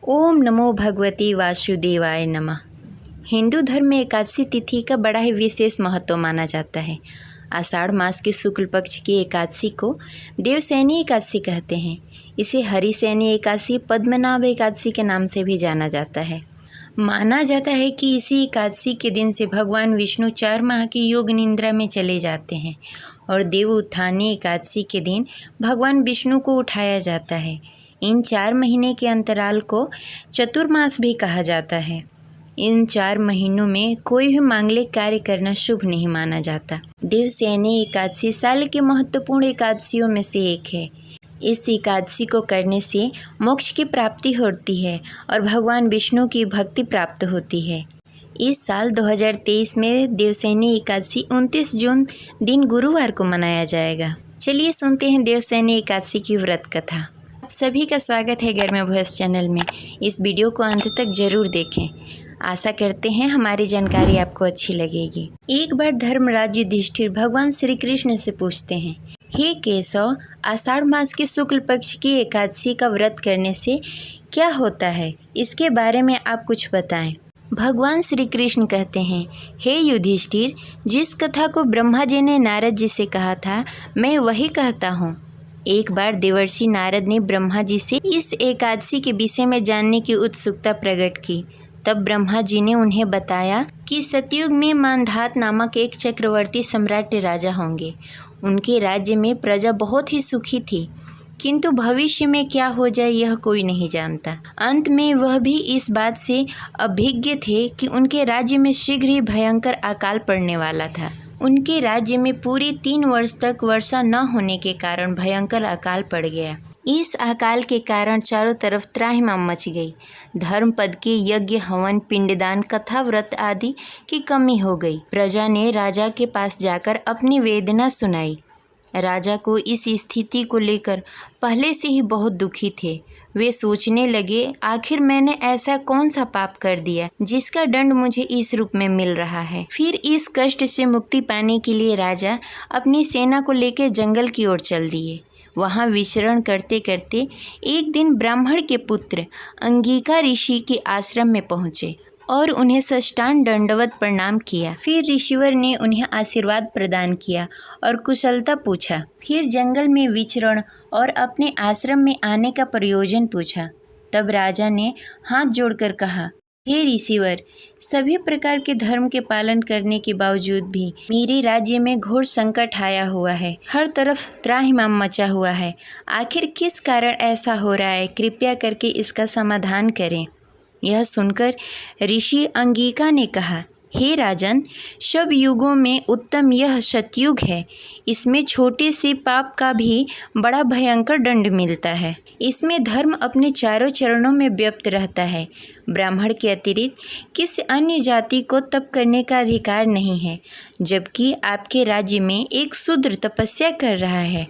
ओम नमो भगवते वासुदेवाय नमः। हिंदू धर्म में एकादशी तिथि का बड़ा ही विशेष महत्व माना जाता है। आषाढ़ मास के शुक्ल पक्ष की एकादशी को देवशयनी एकादशी कहते हैं। इसे हरिशयनी एकादशी, पद्मनाभ एकादशी के नाम से भी जाना जाता है। माना जाता है कि इसी एकादशी के दिन से भगवान विष्णु 4 माह की योग निद्रा में चले जाते हैं और देव उत्थानी एकादशी के दिन भगवान विष्णु को उठाया जाता है। इन 4 महीने के अंतराल को चतुर्मास भी कहा जाता है। इन 4 महीनों में कोई भी मांगलिक कार्य करना शुभ नहीं माना जाता। देवशयनी एकादशी साल के महत्वपूर्ण एकादशियों में से एक है। इस एकादशी को करने से मोक्ष की प्राप्ति होती है और भगवान विष्णु की भक्ति प्राप्त होती है। इस साल 2023 में देवशयनी एकादशी 29 जून दिन गुरुवार को मनाया जाएगा। चलिए सुनते हैं देवशयनी एकादशी की व्रत कथा। आप सभी का स्वागत है घर में भॉइस चैनल में। इस वीडियो को अंत तक जरूर देखें। आशा करते हैं हमारी जानकारी आपको अच्छी लगेगी। एक बार धर्मराज युधिष्ठिर भगवान श्री कृष्ण से पूछते हैं, हे केशव, आषाढ़ मास के शुक्ल पक्ष की एकादशी का व्रत करने से क्या होता है, इसके बारे में आप कुछ बताएं। भगवान श्री कृष्ण कहते हैं, हे युधिष्ठिर, जिस कथा को ब्रह्मा जी ने नारद जी से कहा था, मैं वही कहता हूँ। एक बार देवर्षि नारद ने ब्रह्मा जी से इस एकादशी के विषय में जानने की उत्सुकता प्रकट की। तब ब्रह्मा जी ने उन्हें बताया कि सतयुग में मांधात नामक एक चक्रवर्ती सम्राट राजा होंगे। उनके राज्य में प्रजा बहुत ही सुखी थी, किंतु भविष्य में क्या हो जाए यह कोई नहीं जानता। अंत में वह भी इस बात से अभिज्ञ थे कि उनके राज्य में शीघ्र ही भयंकर अकाल पड़ने वाला था। उनके राज्य में पूरे 3 वर्ष तक वर्षा न होने के कारण भयंकर अकाल पड़ गया। इस अकाल के कारण चारों तरफ त्राहिमाम मच गई। धर्मपद के यज्ञ, हवन, पिंडदान, कथा, व्रत आदि की कमी हो गई। प्रजा ने राजा के पास जाकर अपनी वेदना सुनाई। राजा को इस स्थिति को लेकर पहले से ही बहुत दुखी थे। वे सोचने लगे, आखिर मैंने ऐसा कौन सा पाप कर दिया जिसका दंड मुझे इस रूप में मिल रहा है। फिर इस कष्ट से मुक्ति पाने के लिए राजा अपनी सेना को लेकर जंगल की ओर चल दिए। वहाँ विचरण करते करते एक दिन ब्राह्मण के पुत्र अंगिका ऋषि के आश्रम में पहुँचे और उन्हें साष्टांग दंडवत प्रणाम किया। फिर ऋषिवर ने उन्हें आशीर्वाद प्रदान किया और कुशलता पूछा। फिर जंगल में विचरण और अपने आश्रम में आने का प्रयोजन पूछा। तब राजा ने हाथ जोड़कर कहा, हे ऋषिवर, सभी प्रकार के धर्म के पालन करने के बावजूद भी मेरे राज्य में घोर संकट आया हुआ है। हर तरफ त्राहिमाम मचा हुआ है। आखिर किस कारण ऐसा हो रहा है? कृपया करके इसका समाधान करें। यह सुनकर ऋषि अंगिका ने कहा, हे राजन, सब युगों में उत्तम यह सतयुग है। इसमें छोटे से पाप का भी बड़ा भयंकर दंड मिलता है। इसमें धर्म अपने चारों चरणों में व्याप्त रहता है। ब्राह्मण के अतिरिक्त किसी अन्य जाति को तप करने का अधिकार नहीं है, जबकि आपके राज्य में एक शूद्र तपस्या कर रहा है।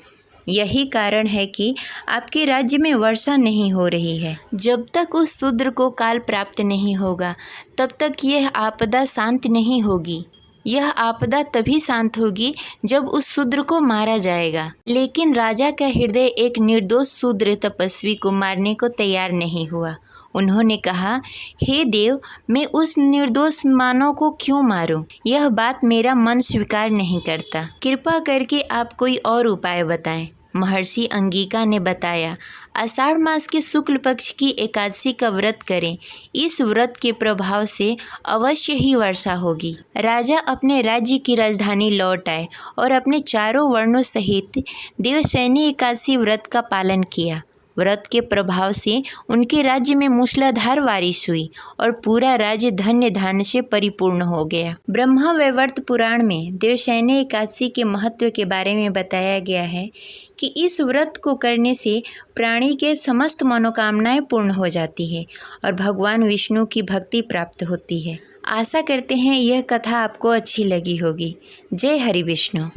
यही कारण है कि आपके राज्य में वर्षा नहीं हो रही है। जब तक उस शूद्र को काल प्राप्त नहीं होगा, तब तक यह आपदा शांत नहीं होगी। यह आपदा तभी शांत होगी जब उस शूद्र को मारा जाएगा। लेकिन राजा का हृदय एक निर्दोष शूद्र तपस्वी को मारने को तैयार नहीं हुआ। उन्होंने कहा, हे देव, मैं उस निर्दोष मानव को क्यों मारूं? यह बात मेरा मन स्वीकार नहीं करता। कृपा करके आप कोई और उपाय बताएं। महर्षि अंगिका ने बताया, आषाढ़ मास के शुक्ल पक्ष की एकादशी का व्रत करें। इस व्रत के प्रभाव से अवश्य ही वर्षा होगी। राजा अपने राज्य की राजधानी लौट आए और अपने चारों वर्णों सहित देवशयनी एकादशी व्रत का पालन किया। व्रत के प्रभाव से उनके राज्य में मूसलाधार बारिश हुई और पूरा राज्य धन्य धान्य से परिपूर्ण हो गया। ब्रह्मा वैवर्त पुराण में देवशयनी एकादशी के महत्व के बारे में बताया गया है कि इस व्रत को करने से प्राणी के समस्त मनोकामनाएं पूर्ण हो जाती है और भगवान विष्णु की भक्ति प्राप्त होती है। आशा करते हैं यह कथा आपको अच्छी लगी होगी। जय हरि विष्णु।